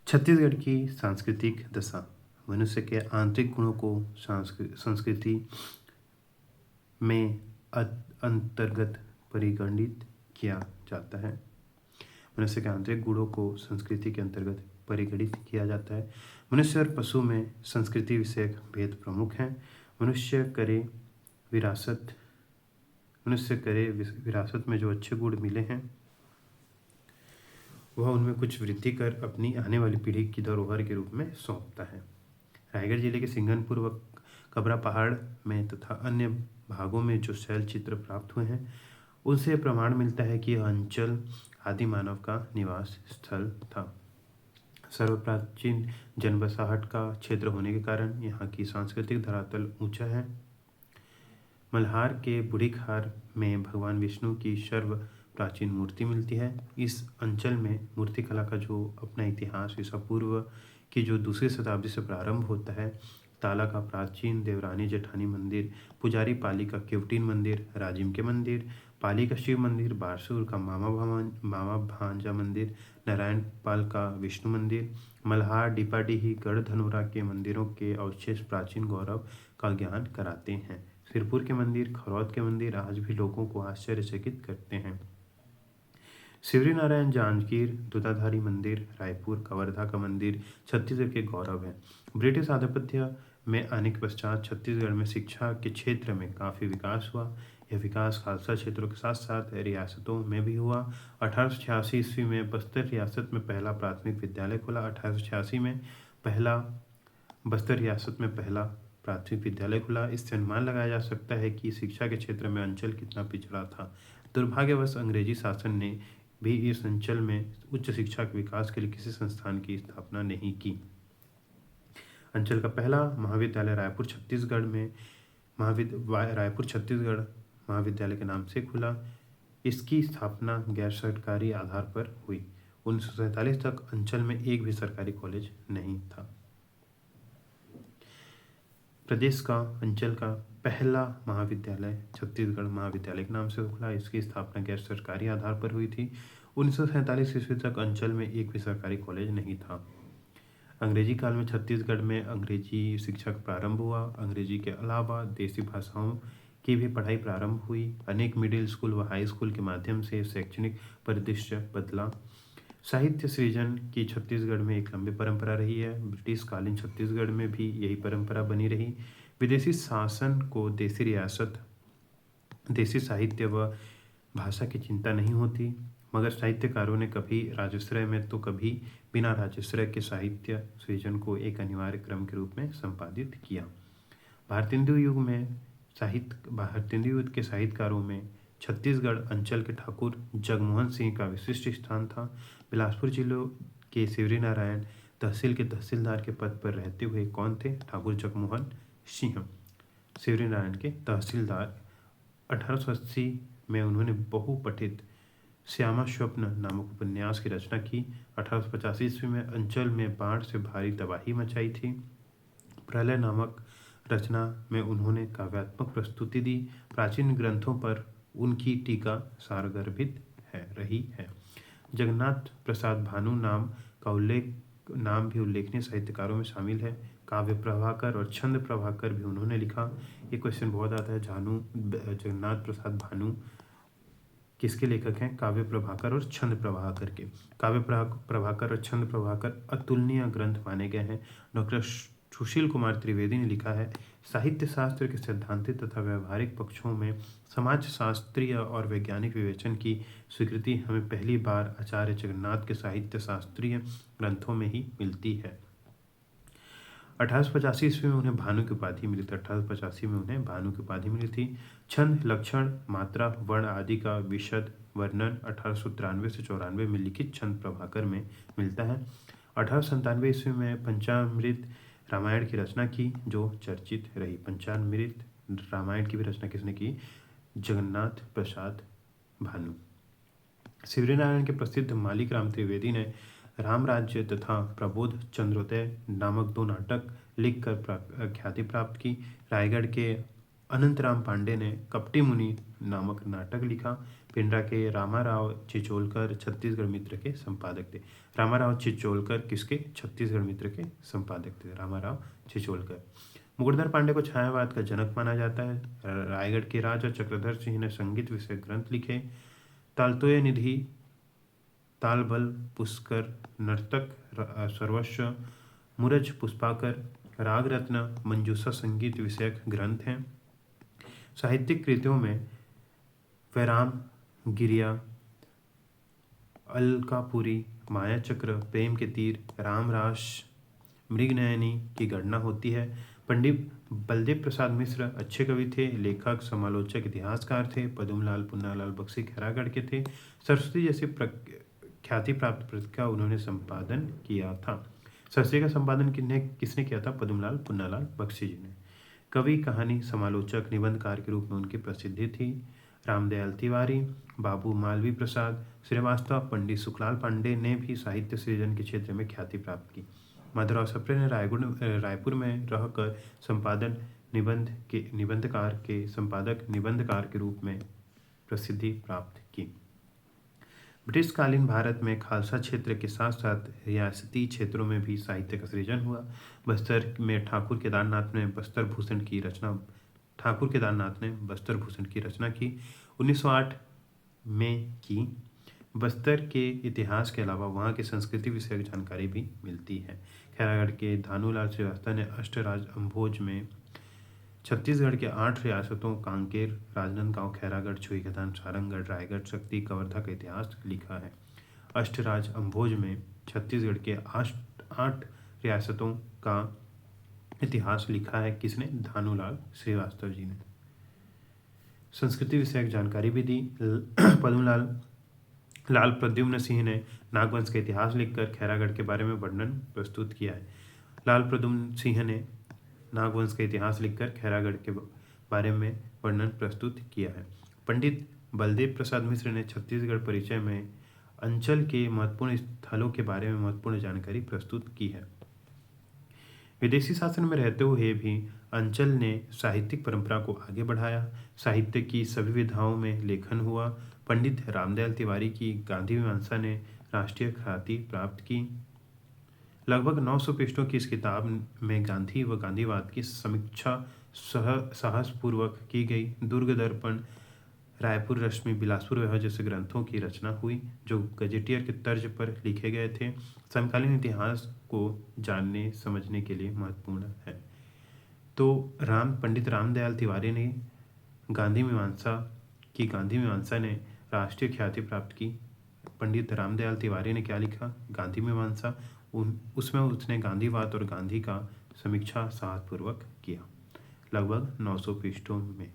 छत्तीसगढ़ की सांस्कृतिक दशा। मनुष्य के आंतरिक गुणों को संस्कृति में अंतर्गत परिगणित किया जाता है। मनुष्य के आंतरिक गुणों को संस्कृति के अंतर्गत परिगणित किया जाता है। मनुष्य और पशु में संस्कृति विषयक भेद प्रमुख हैं। मनुष्य करे विरासत में जो अच्छे गुण मिले हैं वह उनमें कुछ वृद्धि कर अपनी आने वाली पीढ़ी की धरोहर के रूप में सौंपता है। रायगढ़ जिले के सिंघनपुर व कबरा पहाड़ में तथा अन्य भागों में जो शैल चित्र प्राप्त हुए हैं उनसे प्रमाण मिलता है कि यह अंचल आदि मानव का निवास स्थल था। सर्वप्राचीन जनबसाहट का क्षेत्र होने के कारण यहाँ की सांस्कृतिक धरातल ऊंचा है। मल्हार के बूढ़ीखार में भगवान विष्णु की सर्व प्राचीन मूर्ति मिलती है। इस अंचल में मूर्तिकला का जो अपना इतिहास ईसा पूर्व की जो दूसरी शताब्दी से प्रारंभ होता है। ताला का प्राचीन देवरानी जेठानी मंदिर, पुजारी पाली का केवटीन मंदिर, राजिम के मंदिर, पाली का शिव मंदिर, बारसूर का मामा भांजा मंदिर, नारायण पाल का विष्णु मंदिर, मल्हार डिपाडीही गढ़धनोरा के मंदिरों के अवशेष प्राचीन गौरव का ज्ञान कराते हैं। सिरपुर के मंदिर, खरौद के मंदिर आज भी लोगों को आश्चर्यचकित करते हैं। शिवरी नारायण जांजगीर दूधाधारी मंदिर, रायपुर कवर्धा का मंदिर छत्तीसगढ़ के गौरव है। ब्रिटिश आधिपत्य में आने के पश्चात छत्तीसगढ़ में शिक्षा के क्षेत्र में काफ़ी विकास हुआ। यह विकास खालसा क्षेत्रों के साथ साथ रियासतों में भी हुआ। 1886 ईस्वी में बस्तर रियासत में पहला प्राथमिक विद्यालय खुला। 1886 में बस्तर रियासत में पहला प्राथमिक विद्यालय खुला। इससे अनुमान लगाया जा सकता है कि शिक्षा के क्षेत्र में अंचल कितना पिछड़ा था। दुर्भाग्यवश अंग्रेजी शासन ने भी इस अंचल में उच्च शिक्षा के विकास के लिए किसी संस्थान की स्थापना नहीं की। अंचल का पहला महाविद्यालय रायपुर छत्तीसगढ़ महाविद्यालय के नाम से खुला। इसकी स्थापना गैर सरकारी आधार पर हुई। 1947 तक अंचल में एक भी सरकारी कॉलेज नहीं था। प्रदेश का अंचल का पहला महाविद्यालय छत्तीसगढ़ महाविद्यालय के नाम से खुला। इसकी स्थापना गैर सरकारी आधार पर हुई थी। 1947 ईस्वी तक अंचल में एक भी सरकारी कॉलेज नहीं था। अंग्रेजी काल में छत्तीसगढ़ में अंग्रेजी शिक्षा का प्रारंभ हुआ। अंग्रेजी के अलावा देसी भाषाओं की भी पढ़ाई प्रारंभ हुई। अनेक मिडिल स्कूल व हाई स्कूल के माध्यम से शैक्षणिक परिदृश्य बदला। साहित्य सृजन की छत्तीसगढ़ में एक लंबी परंपरा रही है। ब्रिटिश कालीन छत्तीसगढ़ में भी यही परंपरा बनी रही। विदेशी शासन को देसी रियासत, देसी साहित्य व भाषा की चिंता नहीं होती, मगर साहित्यकारों ने कभी राजश्रय में तो कभी बिना राजश्रय के साहित्य सृजन को एक अनिवार्य क्रम के रूप में संपादित किया। भारतेंदु युग के साहित्यकारों में छत्तीसगढ़ अंचल के ठाकुर जगमोहन सिंह का विशिष्ट स्थान था। बिलासपुर जिले के शिवरी नारायण तहसील के तहसीलदार के पद पर रहते हुए कौन थे? ठाकुर जगमोहन सिंह, शिवरी नारायण के तहसीलदार। 1880 में उन्होंने बहुपठित श्यामा स्वप्न नामक उपन्यास की रचना की। 1885 ईस्वी में अंचल में बाढ़ से भारी तबाही मचाई थी। प्रलय नामक रचना में उन्होंने काव्यात्मक प्रस्तुति दी। प्राचीन ग्रंथों पर उनकी टीका सारगर्भित रही है। जगन्नाथ प्रसाद भानु नाम भी उल्लेखनीय साहित्यकारों में शामिल है। काव्य प्रभाकर और छंद प्रभाकर भी उन्होंने लिखा। ये क्वेश्चन बहुत आता है, जगन्नाथ प्रसाद भानु किसके लेखक हैं? काव्य प्रभाकर और छंद प्रभाकर के। काव्य प्रभाकर और छंद प्रभाकर अतुलनीय ग्रंथ माने गए हैं। डॉक्टर सुशील कुमार त्रिवेदी ने लिखा है, साहित्य शास्त्र के सैद्धांतिक तथा व्यवहारिक पक्षों में समाज शास्त्रीय और वैज्ञानिक विवेचन की स्वीकृति हमें पहली बार आचार्य जगन्नाथ के साहित्य शास्त्रीय ग्रंथों में ही मिलती है। 1885 ईस्वी में उन्हें भानु की उपाधि मिली थी। 1885 में उन्हें भानु की उपाधि मिली थी। छंद, लक्षण, मात्रा, वर्ण आदि का विशद वर्णन 1893 से 94 में लिखित छंद प्रभाकर में मिलता है। 1897 ईस्वी में पंचामृत रामायण की रचना की जो चर्चित रही। पंचामृत रामायण की भी रचना किसने की? जगन्नाथ प्रसाद भानु। शिवरी नारायण के प्रसिद्ध मालिक राम त्रिवेदी ने राम राज्य तथा प्रबोध चंद्रोदय नामक 2 नाटक लिखकर ख्याति प्राप्त की। रायगढ़ के अनंतराम पांडे ने कपटी मुनि नामक नाटक लिखा। पिंडरा के रामाराव चिचोलकर छत्तीसगढ़ मित्र के संपादक थे। रामाराव चिचोलकर किसके? छत्तीसगढ़ मित्र के संपादक थे रामाराव चिचोलकर। मुकुटधर पांडे को छायावाद का जनक माना जाता है। रायगढ़ के राजा चक्रधर सिंह ने संगीत विषय ग्रंथ लिखे। तालतोय निधि, तालबल, पुष्कर, नर्तक सर्वस्व, मुरज पुष्पाकर, राग रत्न, मंजूषा संगीत विषयक ग्रंथ हैं। साहित्यिक कृतियों में वैराम, गिरिया, अलकापुरी, माया चक्र, प्रेम के तीर, रामरास, मृगनयनी की गणना होती है। पंडित बलदेव प्रसाद मिश्र अच्छे कवि थे, लेखक, समालोचक, इतिहासकार थे। पद्मलाल पुन्नालाल बख्शी खैरागढ़ के थे। सरस्वती जैसी ख्याति प्राप्त पत्रिका उन्होंने संपादन किया था। सरस्वती का संपादन किसने किया था? पद्मलाल पुन्नालाल बख्शी जी ने। कवि, कहानी समालोचक, निबंधकार के रूप में उनकी प्रसिद्धि थी। रामदयाल तिवारी, बाबू मालवी प्रसाद श्रीवास्तव, पंडित सुखलाल पांडे ने भी साहित्य सृजन के क्षेत्र में ख्याति प्राप्त की। माधवराव सप्रे ने रायपुर में रहकर निबंधकार के रूप में प्रसिद्धि प्राप्त की। ब्रिटिशकालीन भारत में खालसा क्षेत्र के साथ साथ रियासती क्षेत्रों में भी साहित्य का सृजन हुआ। बस्तर में ठाकुर केदारनाथ ने बस्तर भूषण की रचना की 1908 में की। बस्तर के इतिहास के अलावा वहाँ की संस्कृति विषयक जानकारी भी मिलती है। खैरागढ़ के धानुलाल श्रीवास्तव ने अष्टराज अम्भोज में छत्तीसगढ़ के 8 रियासतों कांकेर, राजनांदगांव, खैरागढ़, छुईखदान, सारंगगढ़, रायगढ़, शक्ति, कवर्धा का इतिहास लिखा है। अष्टराज अम्भोज में छत्तीसगढ़ के 8 रियासतों का इतिहास लिखा है। किसने? धानुलाल श्रीवास्तव जी ने। संस्कृति विषयक जानकारी भी दी। लाल प्रद्युम्न सिंह ने नागवंश का इतिहास लिखकर खैरागढ़ के बारे में वर्णन प्रस्तुत किया है। लाल प्रद्युम्न सिंह ने नागवंश का इतिहास लिखकर खैरागढ़ के बारे में वर्णन प्रस्तुत किया है। पंडित बलदेव प्रसाद मिश्र ने छत्तीसगढ़ परिचय में अंचल के महत्वपूर्ण स्थलों के बारे में महत्वपूर्ण जानकारी प्रस्तुत की है। विदेशी शासन में रहते हुए भी अंचल ने साहित्यिक परंपरा को आगे बढ़ाया। साहित्य की सभी विधाओं में लेखन हुआ। पंडित रामदयाल तिवारी की गांधी मीमांसा ने राष्ट्रीय ख्याति प्राप्त की। लगभग 900 पृष्ठों की इस किताब में गांधी व गांधीवाद की समीक्षा साहसपूर्वक की गई। दुर्ग दर्पण, रायपुर रश्मि, बिलासपुर व्यवहार जैसे ग्रंथों की रचना हुई जो गजेटियर के तर्ज पर लिखे गए थे। समकालीन इतिहास को जानने समझने के लिए महत्वपूर्ण है। तो पंडित रामदयाल तिवारी ने गांधी मीमांसा ने राष्ट्रीय ख्याति प्राप्त की। पंडित रामदयाल तिवारी ने क्या लिखा? गांधी मीमांसा। उसमें उसने गांधीवाद और गांधी का समीक्षा साहसपूर्वक किया, लगभग 900 पृष्ठों में।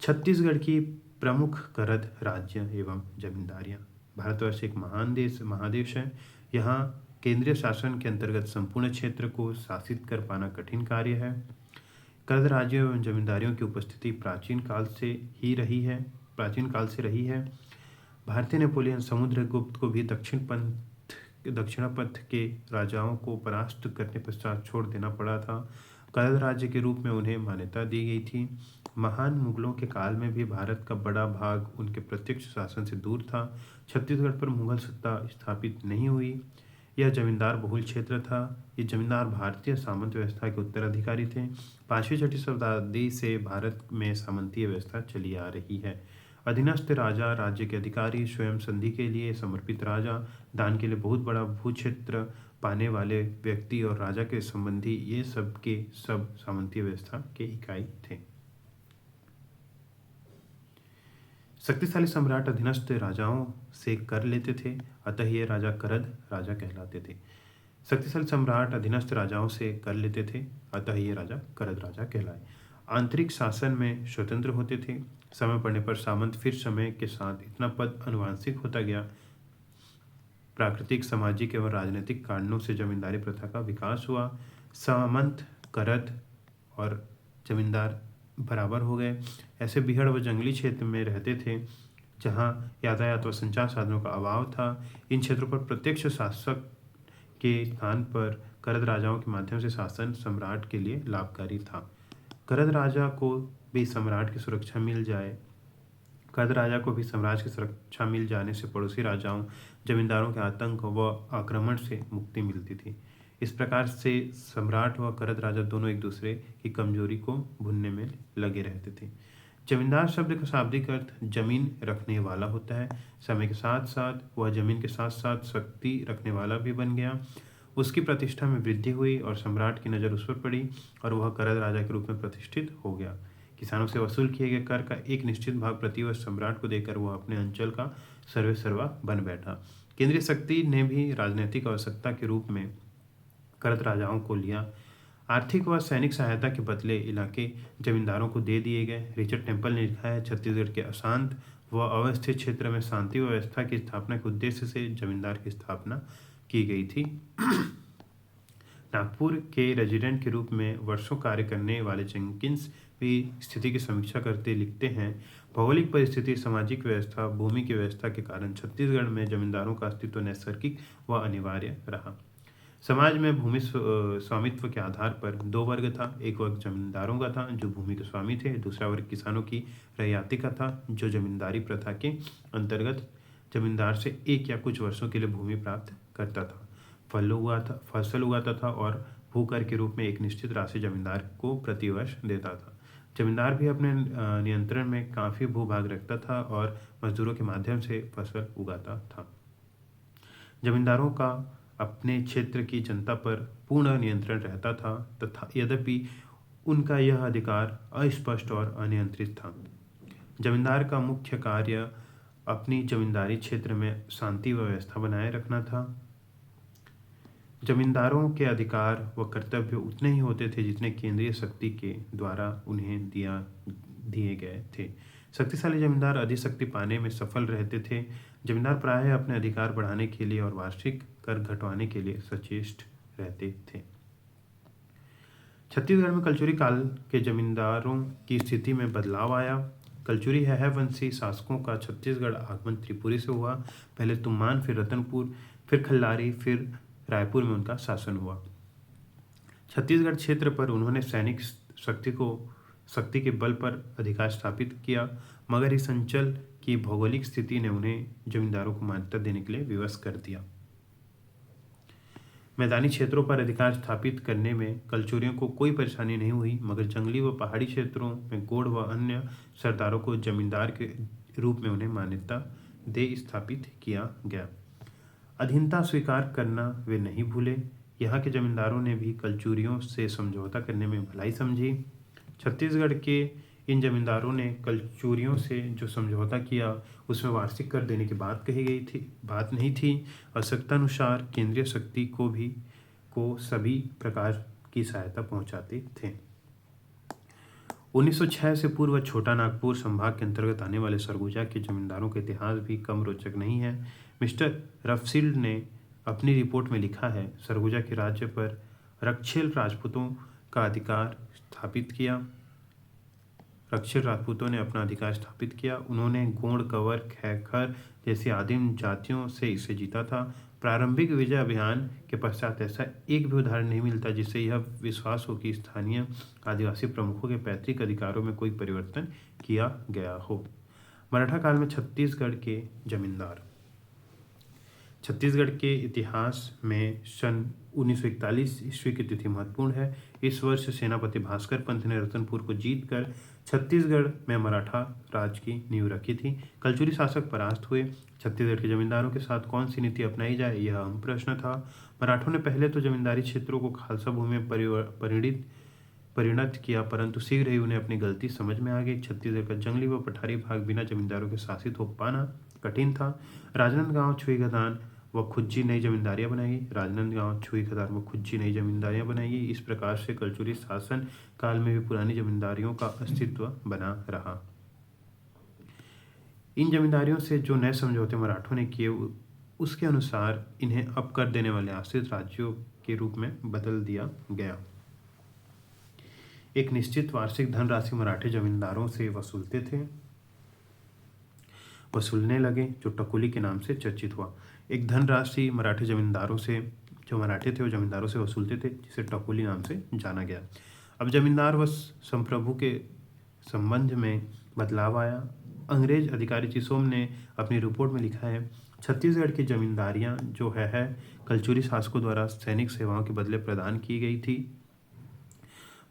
छत्तीसगढ़ की प्रमुख करद राज्य एवं जमींदारियां। भारतवर्ष एक महादेश है। यहाँ केंद्रीय शासन के अंतर्गत संपूर्ण क्षेत्र को शासित कर पाना कठिन कार्य है। करद राज्यों एवं जमींदारियों की उपस्थिति प्राचीन काल से रही है। भारतीय नेपोलियन समुद्रगुप्त को भी दक्षिणापथ के राजाओं को परास्त करने पश्चात छोड़ देना पड़ा था। करद राज्य के रूप में उन्हें मान्यता दी गई थी। महान मुगलों के काल में भी भारत का बड़ा भाग उनके प्रत्यक्ष शासन से दूर था। छत्तीसगढ़ पर मुगल सत्ता स्थापित नहीं हुई। यह जमींदार बहुल क्षेत्र था। ये जमींदार भारतीय सामंत व्यवस्था के उत्तराधिकारी थे। 5वीं-6वीं शताब्दी से भारत में सामंतीय व्यवस्था चली आ रही है। अधीनस्थ राजा, राज्य के अधिकारी, स्वयं संधि के लिए समर्पित राजा, दान के लिए बहुत बड़ा भूक्षेत्र पाने वाले व्यक्ति और राजा के संबंधी, ये सब के सब सामंतीय व्यवस्था के इकाई थे। शक्तिशाली सम्राट अधीनस्थ राजाओं से कर लेते थे, अतः ये राजा करद राजा कहलाते थे। शक्तिशाली सम्राट अधीनस्थ राजाओं से कर लेते थे, अतः ये राजा करद राजा कहलाए। आंतरिक शासन में स्वतंत्र होते थे। समय पड़ने पर सामंत फिर समय के साथ इतना पद अनुवांशिक होता गया। प्राकृतिक, सामाजिक एवं राजनीतिक कारणों से जमींदारी प्रथा का विकास हुआ। सामंत, करद और जमींदार बराबर हो गए। ऐसे बीहड़ व जंगली क्षेत्र में रहते थे जहाँ यातायात व संचार साधनों का अभाव था। इन क्षेत्रों पर प्रत्यक्ष शासक के स्थान पर करद राजाओं के माध्यम से शासन सम्राट के लिए लाभकारी था। करद राजा को भी सम्राट की सुरक्षा मिल जाए। कद राजा को भी साम्राज्य की सुरक्षा मिल जाने से पड़ोसी राजाओं जमींदारों के आतंक व आक्रमण से मुक्ति मिलती थी। इस प्रकार से सम्राट व करद राजा दोनों एक दूसरे की कमजोरी को भूनने में लगे रहते थे। जमींदार शब्द का शाब्दिक अर्थ जमीन रखने वाला होता है। समय के साथ साथ वह जमीन के साथ साथ शक्ति रखने वाला भी बन गया। उसकी प्रतिष्ठा में वृद्धि हुई और सम्राट की नज़र उस पर पड़ी और वह करद राजा के रूप में प्रतिष्ठित हो गया। किसानों से वसूल किए गए कर का एक निश्चित भाग प्रतिवर्ष सम्राट को देकर वह अपने अंचल का सर्वेसर्वा बन बैठा। केंद्रीय शक्ति ने भी राजनीतिक आवश्यकता के रूप में करद राजाओं को लिया। आर्थिक व सैनिक सहायता के बदले इलाके जमींदारों को दे दिए गए। रिचर्ड टेम्पल ने लिखा है, छत्तीसगढ़ के अशांत व अवस्थित क्षेत्र में शांति व्यवस्था की स्थापना के उद्देश्य से जमींदार की स्थापना की गई थी। नागपुर के रेजिडेंट के रूप में वर्षों कार्य करने वाले जेंकिंस भी स्थिति की समीक्षा करते लिखते हैं, भौगोलिक परिस्थिति, सामाजिक व्यवस्था, भूमि की व्यवस्था के कारण छत्तीसगढ़ में जमींदारों का अस्तित्व नैसर्गिक व अनिवार्य रहा। समाज में भूमि स्वामित्व के आधार पर दो वर्ग था। एक वर्ग जमींदारों का था जो भूमि के स्वामी थे। दूसरा वर्ग किसानों की रैयती का था जो जमींदारी प्रथा के अंतर्गत जमींदार से एक या कुछ वर्षों के लिए भूमि प्राप्त करता था, फसल उगाता था और भूकर के रूप में एक निश्चित राशि जमींदार को प्रतिवर्ष देता था। जमींदार भी अपने नियंत्रण में काफ़ी भूभाग रखता था और मजदूरों के माध्यम से फसल उगाता था। जमींदारों का अपने क्षेत्र की जनता पर पूर्ण नियंत्रण रहता था तथा यद्यपि उनका यह अधिकार अस्पष्ट और अनियंत्रित था। जमींदार का मुख्य कार्य अपनी जमींदारी क्षेत्र में शांति व व्यवस्था बनाए रखना था। जमींदारों के अधिकार व कर्तव्य उतने ही होते थे जितने केंद्रीय शक्ति के द्वारा उन्हें दिए गए थे। शक्तिशाली जमींदार अधिक शक्ति पाने में सफल रहते थे। जमींदार प्रायः अपने अधिकार बढ़ाने के लिए और वार्षिक कर घटवाने के लिए सचेष्ट रहते थे। छत्तीसगढ़ में कलचुरी काल के जमींदारों की स्थिति में बदलाव आया। कलचुरी वंशी शासकों का छत्तीसगढ़ आगमन त्रिपुरी से हुआ। पहले तुम्मान, फिर रतनपुर, फिर खल्लारी, फिर रायपुर में उनका शासन हुआ। छत्तीसगढ़ क्षेत्र पर उन्होंने सैनिक शक्ति के बल पर अधिकार स्थापित किया, मगर इस अंचल की भौगोलिक स्थिति ने उन्हें जमींदारों को मान्यता देने के लिए विवश कर दिया। मैदानी क्षेत्रों पर अधिकार स्थापित करने में कलचुरियों को कोई परेशानी नहीं हुई, मगर जंगली व पहाड़ी क्षेत्रों में गोंड व अन्य सरदारों को जमींदार के रूप में उन्हें मान्यता दे स्थापित किया गया। अधीनता स्वीकार करना वे नहीं भूले। यहाँ के जमींदारों ने भी कलचुरियों से समझौता करने में भलाई समझी। छत्तीसगढ़ के इन जमींदारों ने कलचुरियों से जो समझौता किया उसमें वार्षिक कर देने की बात नहीं थी। आवश्यकतानुसार केंद्रीय शक्ति को सभी प्रकार की सहायता पहुंचाते थे। 1906 से पूर्व छोटा नागपुर संभाग के अंतर्गत आने वाले सरगुजा के जमींदारों का इतिहास भी कम रोचक नहीं है। मिस्टर रफशील्ड ने अपनी रिपोर्ट में लिखा है, सरगुजा के राज्य पर रक्षेल राजपूतों का अधिकार स्थापित किया। रक्षेल राजपूतों ने अपना अधिकार स्थापित किया। उन्होंने गोंड, कंवर, खैखर जैसी आदिम जातियों से इसे जीता था। प्रारंभिक विजय अभियान के पश्चात ऐसा एक भी उदाहरण नहीं मिलता जिससे यह विश्वास हो कि स्थानीय आदिवासी प्रमुखों के पैतृक अधिकारों में कोई परिवर्तन किया गया हो। मराठा काल में छत्तीसगढ़ के जमींदार। छत्तीसगढ़ के इतिहास में सन 1941 ईस्वी की तिथि महत्वपूर्ण है। इस वर्ष सेनापति भास्कर पंत ने रतनपुर को जीतकर छत्तीसगढ़ में मराठा राज की नींव रखी थी। कलचुरी शासक परास्त हुए। छत्तीसगढ़ के जमींदारों के साथ कौन सी नीति अपनाई जाए, यह अहम प्रश्न था। मराठों ने पहले तो जमींदारी क्षेत्रों को खालसा भूमि में परिणत किया, परंतु शीघ्र ही उन्हें अपनी गलती समझ में आ गई। छत्तीसगढ़ का जंगली व पठारी भाग बिना जमींदारों के शासित हो पाना कठिन था। राजनांदगांव, छुईखदान व खुज्जी नई जमींदारियां बनाई। राजनांदगांव, छुईखदान व खुज्जी नई जमींदारियां बनाई। इस प्रकार से कलचुरी शासन काल में भी पुरानी जमींदारियों का अस्तित्व बना रहा। इन जमींदारियों से जो नए समझौते मराठों ने किए उसके अनुसार इन्हें अब कर देने वाले आश्रित राज्यों के रूप में बदल दिया गया। एक निश्चित वार्षिक धनराशि मराठे जमींदारों से वसूलने लगे, जो टकुली के नाम से चर्चित हुआ। एक धनराशि मराठे जमींदारों से जो मराठे थे वो जमींदारों से वसूलते थे, जिसे टकुली नाम से जाना गया। अब जमींदार व संप्रभु के संबंध में बदलाव आया। अंग्रेज अधिकारी चिसोम ने अपनी रिपोर्ट में लिखा है, छत्तीसगढ़ की जमींदारियां जो है कलचुरी शासकों द्वारा सैनिक सेवाओं के बदले प्रदान की गई थी,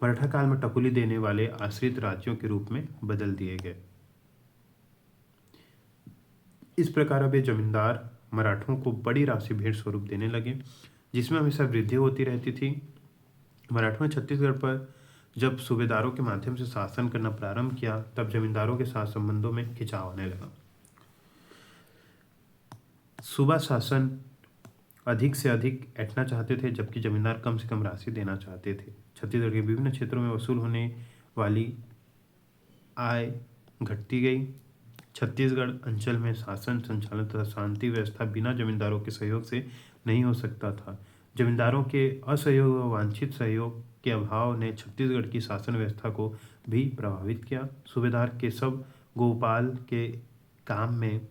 मराठा काल में टकुली देने वाले आश्रित राज्यों के रूप में बदल दिए गए। इस प्रकार अब ये जमींदार मराठों को बड़ी राशि भेंट स्वरूप देने लगे, जिसमें हमेशा वृद्धि होती रहती थी। मराठों ने छत्तीसगढ़ पर जब सूबेदारों के माध्यम से शासन करना प्रारंभ किया, तब जमींदारों के साथ संबंधों में खिंचाव आने लगा। सूबा शासन अधिक से अधिक ऐंठना चाहते थे, जबकि जमींदार कम से कम राशि देना चाहते थे। छत्तीसगढ़ के विभिन्न क्षेत्रों में वसूल होने वाली आय घटती गई। छत्तीसगढ़ अंचल में शासन संचालन तथा शांति व्यवस्था बिना जमींदारों के सहयोग से नहीं हो सकता था। जमींदारों के असहयोग व वांछित सहयोग के अभाव ने छत्तीसगढ़ की शासन व्यवस्था को भी प्रभावित किया। सूबेदार केशव गोपाल के काम में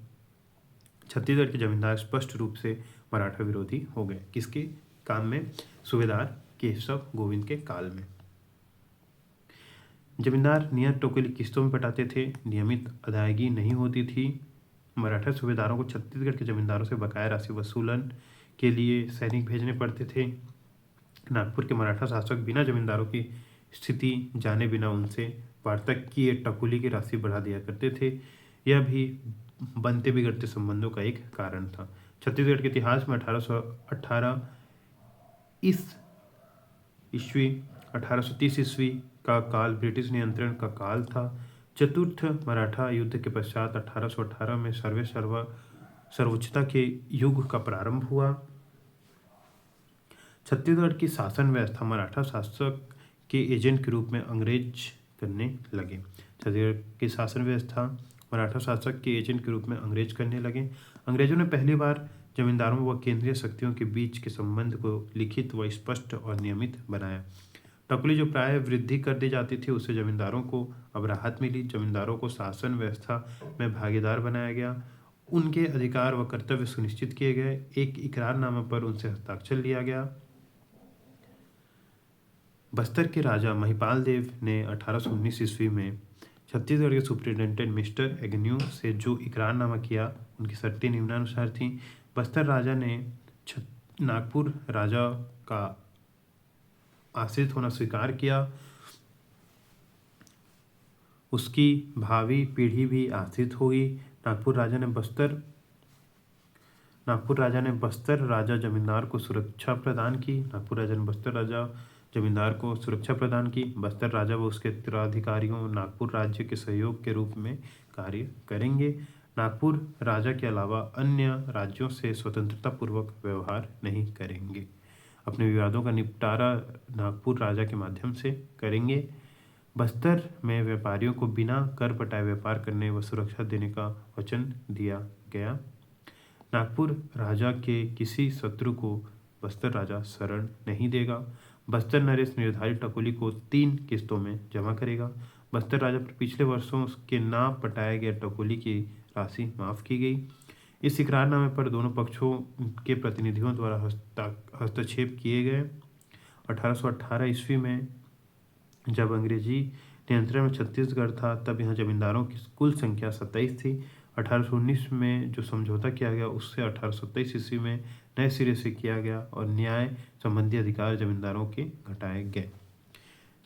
छत्तीसगढ़ के जमींदार स्पष्ट रूप से मराठा विरोधी हो गए। किसके काम में? सूबेदार केशव गोविंद के काल में। जमींदार नियत टोकली किस्तों में पटाते थे, नियमित अदायगी नहीं होती थी। मराठा सूबेदारों को छत्तीसगढ़ के जमींदारों से बकाया राशि वसूलन के लिए सैनिक भेजने पड़ते थे। नागपुर के मराठा शासक बिना जमींदारों की स्थिति जाने बिना उनसे वार्ता किए टकुली की राशि बढ़ा दिया करते थे। यह भी बनते बिगड़ते संबंधों का एक कारण था। छत्तीसगढ़ के इतिहास में 1830 ईस्वी का काल ब्रिटिश नियंत्रण का काल था। चतुर्थ मराठा युद्ध के पश्चात 1818 में सर्वोच्चता के युग का प्रारंभ हुआ। छत्तीसगढ़ की शासन व्यवस्था मराठा शासक के एजेंट के रूप में अंग्रेज करने लगे। छत्तीसगढ़ की शासन व्यवस्था मराठा शासक के एजेंट के रूप में अंग्रेज करने लगे। अंग्रेजों ने पहली बार जमींदारों व केंद्रीय शक्तियों के बीच के संबंध को लिखित व स्पष्ट और नियमित बनाया। टकुली जो प्राय वृद्धि कर दी जाती थी, उससे जमींदारों को अब राहत मिली। जमींदारों को शासन व्यवस्था में भागीदार बनाया गया, उनके अधिकार व कर्तव्य सुनिश्चित किए गए। एक इकरारनामा पर उनसे हस्ताक्षर लिया गया। बस्तर के राजा महिपाल देव ने 1819 ईस्वी में छत्तीसगढ़ के सुप्रिंटेंडेंट मिस्टर एग्न्यू से जो इकरारनामा किया, उनकी शर्तें निम्नानुसार थीं। बस्तर राजा ने नागपुर राजा का आश्रित होना स्वीकार किया, उसकी भावी पीढ़ी भी आश्रित होगी। नागपुर राजा ने बस्तर राजा जमींदार को सुरक्षा प्रदान की। बस्तर राजा व उसके उत्तराधिकारियों नागपुर राज्य के सहयोग के रूप में कार्य करेंगे। नागपुर राजा के अलावा अन्य राज्यों से स्वतंत्रता पूर्वक व्यवहार नहीं करेंगे। अपने विवादों का निपटारा नागपुर राजा के माध्यम से करेंगे। बस्तर में व्यापारियों को बिना कर पटाए व्यापार करने व सुरक्षा देने का वचन दिया गया। नागपुर राजा के किसी शत्रु को बस्तर राजा शरण नहीं देगा। बस्तर नरेश निर्धारित टकुली को 3 किस्तों में जमा करेगा। बस्तर राजा पर पिछले वर्षों के ना पटाए गए टकुली की राशि माफ की गई। इस इकरारनामे पर दोनों पक्षों के प्रतिनिधियों द्वारा हस्तक्षेप किए गए। 1818 ईस्वी में जब अंग्रेजी नियंत्रण में छत्तीसगढ़ था, तब यहाँ जमींदारों की कुल संख्या 27 थी। 1819 में जो समझौता किया गया, उससे 1827 ईस्वी में नए सिरे से किया गया और न्याय संबंधी अधिकार जमींदारों के घटाए गए।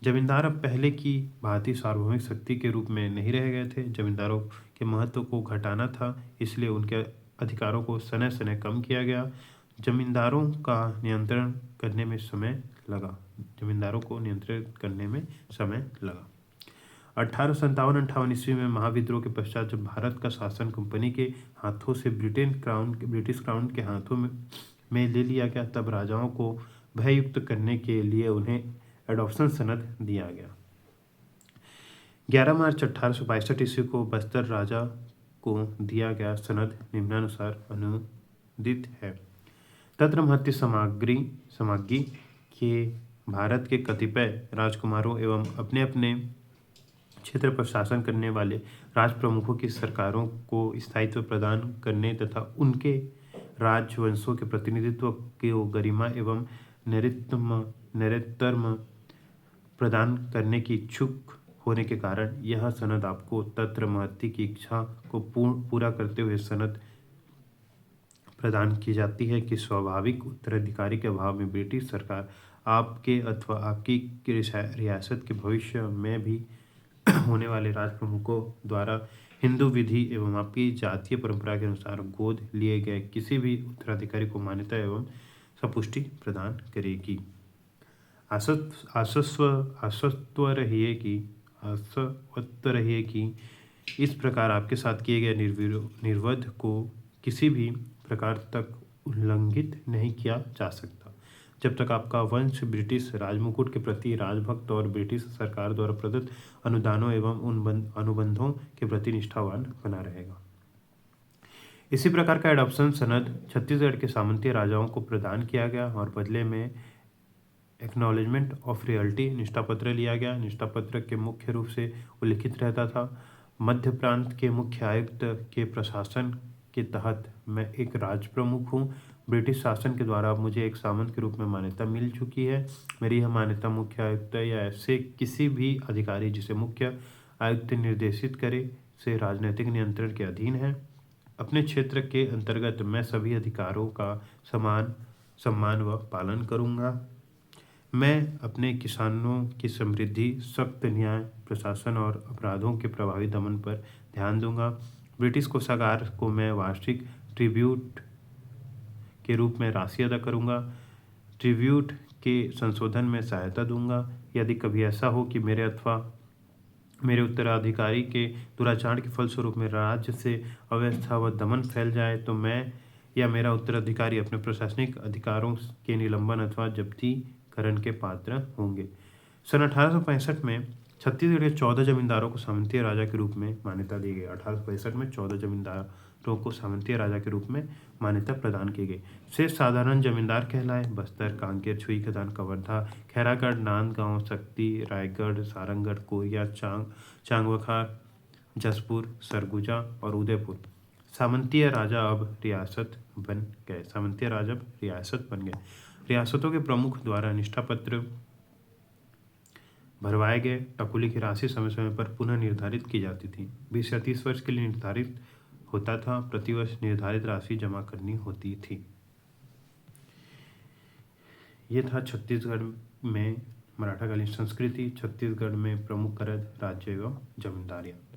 जमींदार अब पहले की भांति सार्वभौमिक शक्ति के रूप में नहीं रह गए थे। जमींदारों के महत्व को घटाना था, इसलिए उनके अधिकारों को सने सने कम किया गया। जमींदारों का नियंत्रण करने में समय लगा। 1857-58 ईस्वी में महाविद्रोह के पश्चात जब भारत का शासन कंपनी के हाथों से ब्रिटिश क्राउन के हाथों में ले लिया गया, तब राजाओं को भययुक्त करने के लिए उन्हें एडॉप्शन सनद दिया गया। 11 मार्च 1862 ईस्वी को बस्तर राजा को दिया गया सनद निम्नानुसार अनुदित है। तत्र महत्व समाग्री के भारत के कतिपय राजकुमारों एवं अपने अपने क्षेत्र पर शासन करने वाले राज प्रमुखों की सरकारों को स्थायित्व प्रदान करने तथा उनके राजवंशों के प्रतिनिधित्व को गरिमा एवं नैतिकता प्रदान करने की इच्छुक होने के कारण यह सनद आपको तत्र महत्ति की इच्छा को पूरा करते हुए सनद प्रदान की जाती है कि स्वाभाविक उत्तराधिकारी के अभाव में ब्रिटिश सरकार आपके अथवा आपकी रियासत के भविष्य में भी होने वाले राज प्रमुखों द्वारा हिंदू विधि एवं आपकी जातीय परंपरा के अनुसार गोद लिए गए किसी भी उत्तराधिकारी को मान्यता एवं सपुष्टि प्रदान करेगी। आश्वस्त रहिए कि इस प्रकार आपके साथ किए गए निर्वध को किसी भी प्रकार तक उल्लंघित नहीं किया जा सकता जब तक आपका वंश ब्रिटिश राजमुकुट के प्रति राजभक्त और ब्रिटिश सरकार द्वारा प्रदत्त अनुदानों एवं उन अनुबंधों के प्रति निष्ठावान बना रहेगा। इसी प्रकार का एडॉप्शन सनद छत्तीसगढ़ के सामंती राजाओं को प्रदान किया गया और बदले में एक्नॉलेजमेंट ऑफ रियल्टी निष्ठा पत्र लिया गया। निष्ठा पत्र के मुख्य रूप से उल्लिखित रहता था, मध्य प्रांत के मुख्य आयुक्त के प्रशासन के तहत मैं एक राज प्रमुख हूँ। ब्रिटिश शासन के द्वारा मुझे एक सामंत के रूप में मान्यता मिल चुकी है। मेरी यह मान्यता मुख्य आयुक्त या ऐसे किसी भी अधिकारी जिसे मुख्य आयुक्त निर्देशित करे से राजनीतिक नियंत्रण के अधीन है। अपने क्षेत्र के अंतर्गत मैं सभी अधिकारों का समान सम्मान व पालन करूँगा। मैं अपने किसानों की समृद्धि, सख्त न्याय प्रशासन और अपराधों के प्रभावी दमन पर ध्यान दूंगा। ब्रिटिश कोषागार को मैं वार्षिक ट्रिब्यूट के रूप में राशि अदा करूंगा। ट्रिब्यूट के संशोधन में सहायता दूंगा। यदि कभी ऐसा हो कि मेरे अथवा मेरे उत्तराधिकारी के दुराचार के फलस्वरूप में राज्य से अव्यवस्था व दमन फैल जाए तो मैं या मेरा उत्तराधिकारी अपने प्रशासनिक अधिकारों के निलंबन अथवा जब्तीकरण के पात्र होंगे। सन 1865 में छत्तीसगढ़ के 14 जमींदारों को सामंतीय राजा के रूप में मान्यता दी गई। 1865 में 14 जमींदारों को सामंतीय राजा के रूप में मान्यता प्रदान की गई। शेष साधारण जमींदार कहलाए बस्तर, कांकेर, छुईखदान, कवर्धा, खैरागढ़, नांदगांव, शक्ति, रायगढ़, सारंगढ़, कोरिया, चांगवखार, जसपुर, सरगुजा और उदयपुर सामंतीय राजा अब रियासत बन गए। रियासतों के प्रमुख द्वारा निष्ठा पत्र भरवाए गए। टकुली की राशि समय समय पर पुनः निर्धारित की जाती थी। 20 या 30 वर्ष के लिए निर्धारित होता था। प्रतिवर्ष निर्धारित राशि जमा करनी होती थी। ये था छत्तीसगढ़ में मराठाकालीन संस्कृति, छत्तीसगढ़ में प्रमुख करद, राज्य एवं जमींदारियाँ।